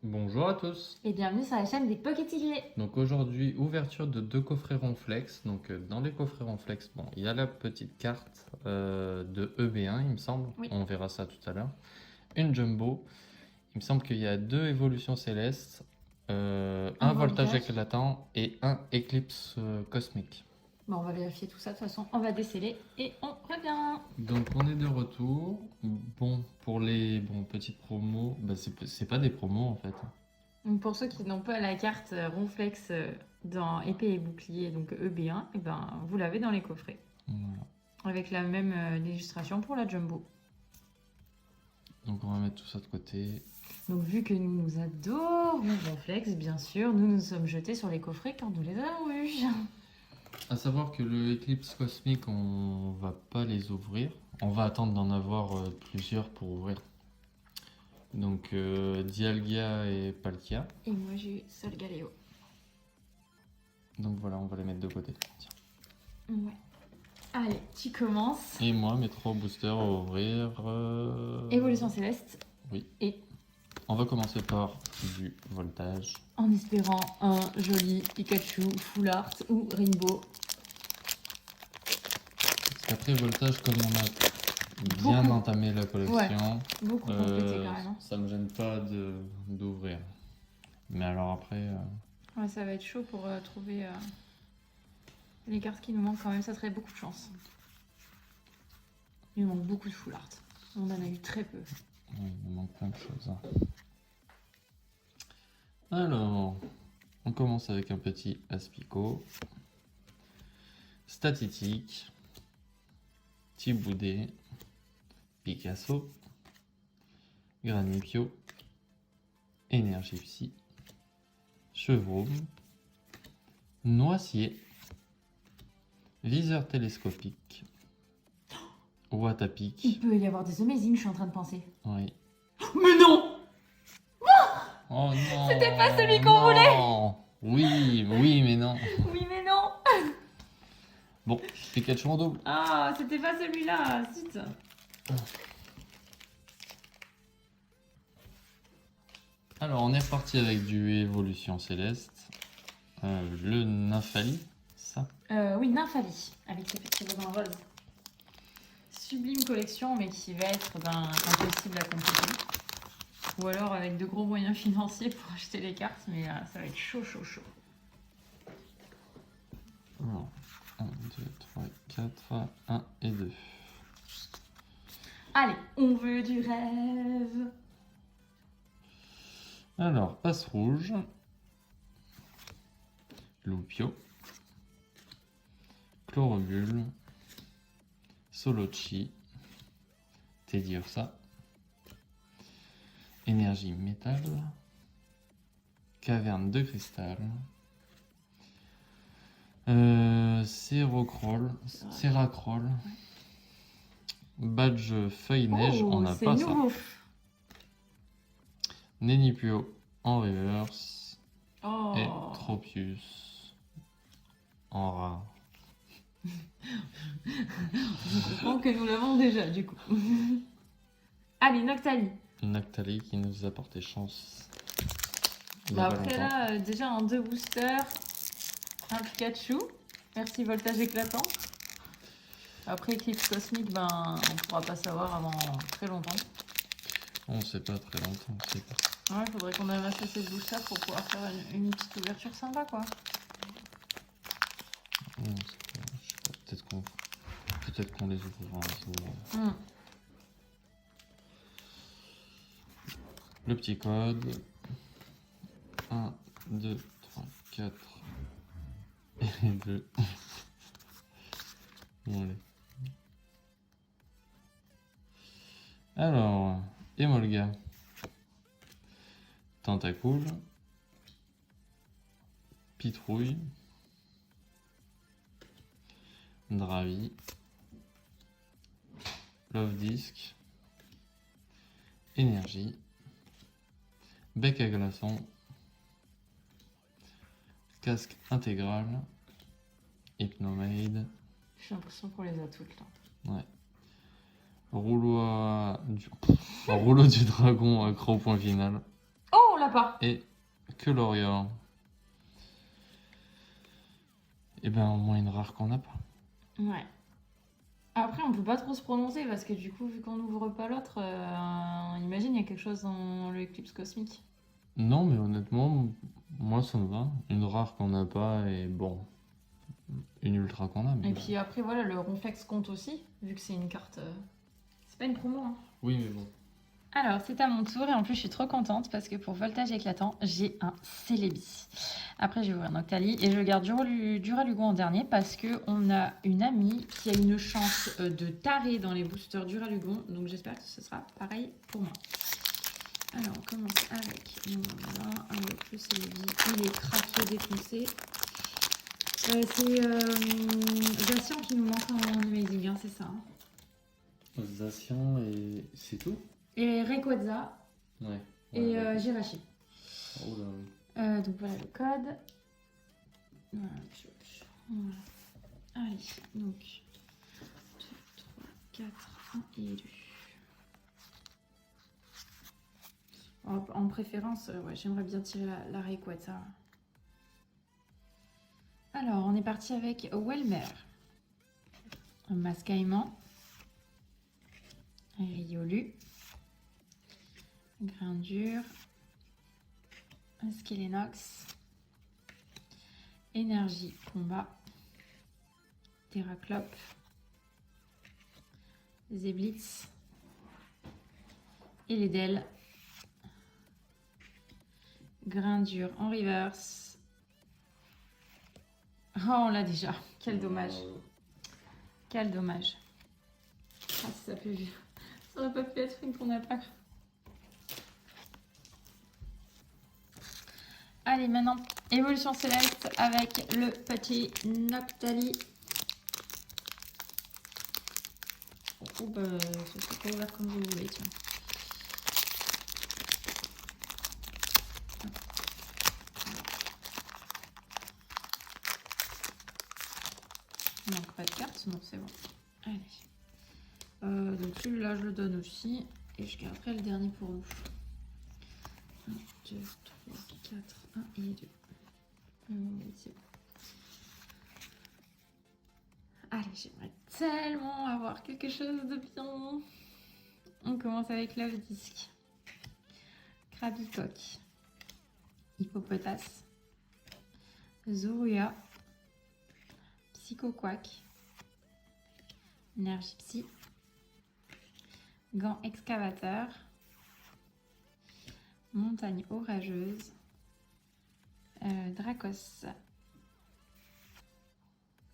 Bonjour à tous. Et bienvenue sur la chaîne des Pocket Tigrés. Donc aujourd'hui, ouverture de deux coffrets Ronflex. Donc dans les coffrets Ronflex, bon, il y a la petite carte de EB1, il me semble. Oui. On verra ça tout à l'heure. Une jumbo. Il me semble qu'il y a deux évolutions célestes, un voltage éclatant et un éclipse cosmique. Bon, on va vérifier tout ça. De toute façon, on va déceler et on revient. Donc on est de retour. Bon, pour les petites promos, bah, c'est pas des promos en fait. Donc, pour ceux qui n'ont pas la carte Ronflex dans épée et bouclier, donc EB1, et ben, vous l'avez dans les coffrets. Voilà. Avec la même illustration pour la jumbo. Donc on va mettre tout ça de côté. Donc vu que nous adorons Ronflex, bien sûr, nous nous sommes jetés sur les coffrets quand nous les avons eus. À savoir que le Eclipse cosmique, on va pas les ouvrir. On va attendre d'en avoir plusieurs pour ouvrir. Donc Dialga et Palkia. Et moi j'ai eu Solgaleo. Donc voilà, on va les mettre de côté. Tiens. Ouais. Allez, tu commences. Et moi, mes trois boosters à ouvrir. Évolution céleste. Oui. Et on va commencer par du voltage. en espérant un joli Pikachu, Full Art ou Rainbow. Parce qu'après voltage, comme on a bien entamé la collection, Beaucoup complété carrément. ça me gêne pas d'ouvrir. Mais alors après... Ouais, ça va être chaud pour trouver les cartes qui nous manquent quand même, ça serait beaucoup de chance. Il nous manque beaucoup de Full Art. On en a eu très peu. Oui, il me manque plein de choses. Alors, on commence avec un petit Aspico, Statitique, Tiboudé, Picasso, Granipio, Énergie Psy, Chevaume, Noisier, Viseur télescopique, Watapic. Il peut y avoir des amazing, je suis en train de penser. Oui. Mais non! Oh non! C'était pas celui qu'on voulait! Oui, oui, mais non. Oui, mais non! Bon, Pikachu en double. Ah, c'était pas celui-là, zut! Alors, on est reparti avec du Évolution Céleste. Le Nymphali, ça. Oui, Nymphalie, avec ses petits volants roses. Sublime collection, mais qui va être impossible à compléter. Ou alors avec de gros moyens financiers pour acheter les cartes, mais ça va être chaud, chaud, chaud. Alors, 1, 2, 3, 4, 1 et 2. Allez, on veut du rêve. Alors, Passe Rouge, Loupio, Chlorobule, Solochi, Teddiursa, Énergie Métal, Caverne de Cristal, Seracroll, Badge Feuille Neige, on n'a pas nouveau. ça. Nenipio en reverse et Tropius en rare. Je comprends que nous l'avons déjà, du coup. Allez, Noctali. Noctali qui nous a porté chance. Bah après là, déjà en 2 boosters, un Pikachu. Merci Voltage éclatant. Après Eclipse Cosmique, ben on pourra pas savoir avant très longtemps. On sait pas très longtemps, on sait pas. Ouais, faudrait qu'on amasse assez de boosters pour pouvoir faire une petite ouverture sympa, quoi. Non, je sais pas, peut-être qu'on les ouvrira un jour. Le petit code. 1, 2, 3, 4 et 2. Bon, allez. Alors, Emolga. Tentacool. Pitrouille. Dravi. Love Disc. Énergie. Bec à glaçon. Casque intégral. Hypnomade. J'ai l'impression qu'on les a toutes là. Ouais. Rouleau du dragon accro au point final. Oh, l'a pas. et Coloria. Et ben au moins une rare qu'on n'a pas. Ouais. Après, on peut pas trop se prononcer parce que du coup, vu qu'on n'ouvre pas l'autre, imagine, il y a quelque chose dans l'éclipse cosmique. Non, mais honnêtement, moi ça me va. Une rare qu'on n'a pas et bon, une ultra qu'on a. Mais Et bon. puis après, voilà, le ronflex compte aussi, vu que c'est une carte. C'est pas une promo, hein. Oui, mais bon. Alors, c'est à mon tour et en plus, je suis trop contente parce que pour voltage éclatant, j'ai un Celebi. Après, je vais ouvrir un Octali et je garde Duralugon en dernier parce qu'on a une amie qui a une chance de taré dans les boosters Duralugon. Donc, j'espère que ce sera pareil pour moi. Alors, on commence avec le Celebi. Il est craqué, défoncé. C'est Zacian qui nous manque en Amazing, hein, c'est ça. Hein. Zacian et c'est tout. Et Rayquaza Ouais. et ouais. Jirachi. Oh là, oui. Donc voilà le code. Voilà. Voilà. Allez, donc 2, 3, 4, 1 et 2. En préférence, ouais, j'aimerais bien tirer la Rayquaza. Alors, on est parti avec Welmer, Mascaïman, Riolu, Grindure, Skelenox, Énergie Combat, Terraclope, Zeblitz, Eledel, Grindure en reverse. Oh, on l'a déjà. Quel dommage. Quel dommage. Ah, ça aurait pas pu être une qu'on n'a pas. Allez, maintenant, évolution céleste avec le petit Noctali. Oh, bah, ça s'est pas ouvert comme vous voulez, tiens. Il manque pas de carte, non, c'est bon. Allez. Donc celui-là, je le donne aussi. Et je garderai le dernier pour nous. 1, 2, 3, 4, 1 et 2. C'est bon. Allez, j'aimerais tellement avoir quelque chose de bien. On commence avec Love Disc. Krabicock. Hippopotas. Zoruya. Psychoquack. Énergie Psy. Gant excavateur. Montagne orageuse. Dracos.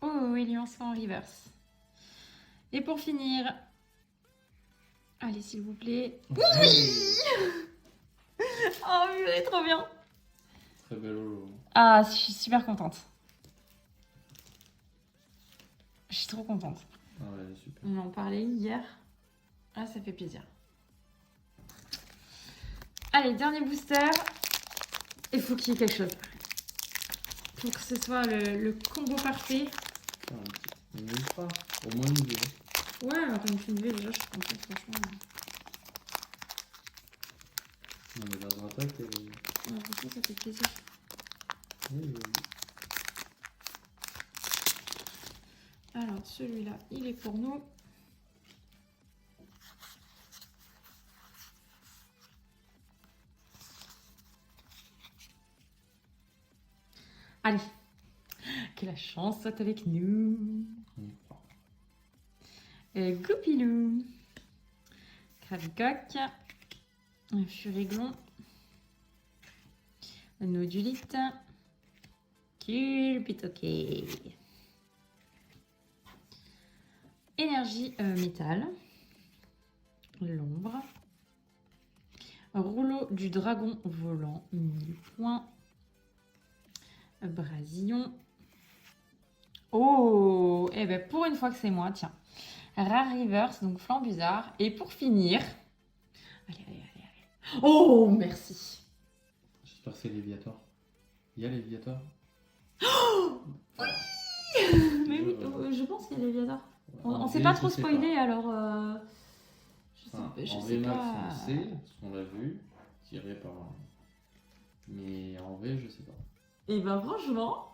Oh, il y en en reverse. Et pour finir, allez s'il vous plaît. Oui. Oh, purée, trop bien. Très belle holo. Ah, je suis super contente. Je suis trop contente. Ah ouais, super. On en parlait hier. Ah, ça fait plaisir. Allez, dernier booster. Il faut qu'il y ait quelque chose. Pour que ce soit le combo parfait. Une ultra, au moins une deux. Ouais, alors une fine déjà, je suis contente, franchement. Non, mais la droite, elle est. Ouais, franchement, ça fait plaisir. Oui, Alors, celui-là, il est pour nous. Allez, que la chance soit avec nous. Goupilou, Krabicock, Furiglon, Nodulite, Culpitoquet, Énergie métal, l'ombre, Rouleau du dragon volant, 1000 points, Brasillon. Oh, et ben pour une fois que c'est moi, tiens. Rare Reverse, donc Flambusard. Et pour finir... Allez. Oh, merci. J'espère que c'est Léviator. Il y a Léviator. Oh oui. Mais oui, je pense qu'il y a Léviator. On s'est pas trop spoilé, alors... je sais En pas. VMAX, on sait, parce qu'on l'a vu, tiré par Mais en vrai, je sais pas. Et ben franchement,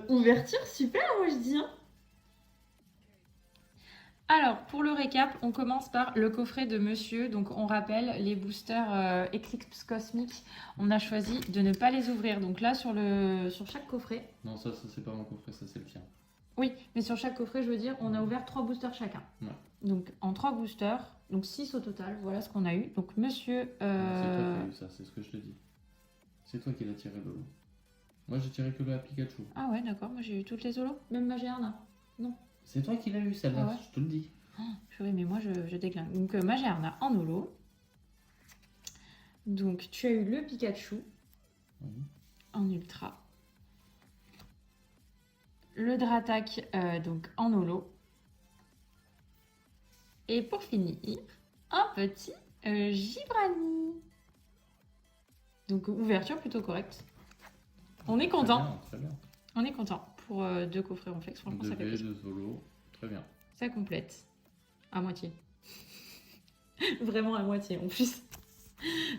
ouverture super, moi je dis. Hein. Alors, pour le récap, on commence par le coffret de monsieur. Donc, on rappelle, les boosters Eclipse Cosmique, on a choisi de ne pas les ouvrir. Donc là, sur chaque coffret, Non, ça c'est pas mon coffret, ça c'est le tien. oui, mais sur chaque coffret, je veux dire, on a ouvert 3 boosters chacun. Ouais. Donc, en 3 boosters, donc 6 au total, voilà ce qu'on a eu. Donc, monsieur... C'est toi qui as eu ça, c'est ce que je te dis. C'est toi qui l'as tiré le lot. Moi j'ai tiré que le Pikachu. Ah ouais, d'accord, moi j'ai eu toutes les holos, même ma Gerna. Non. C'est toi qui l'as eu celle-là, Ah ouais. je te le dis. Oh, purée, mais moi je décline. Donc, ma Gerna en holo. Donc, tu as eu le Pikachu Oui. en ultra. Le Dratak donc en holo. Et pour finir, un petit Gibrani. Donc ouverture plutôt correcte. On est content. Très bien. On est content pour 2 coffrets en flex. Franchement, ça fait plaisir. 2 solos, très bien. Ça complète. À moitié. Vraiment à moitié en plus.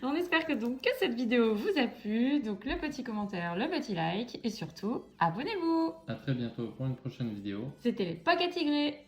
On espère que cette vidéo vous a plu. Donc le petit commentaire, le petit like et surtout, abonnez-vous. A très bientôt pour une prochaine vidéo. C'était les Packs à Tigrés.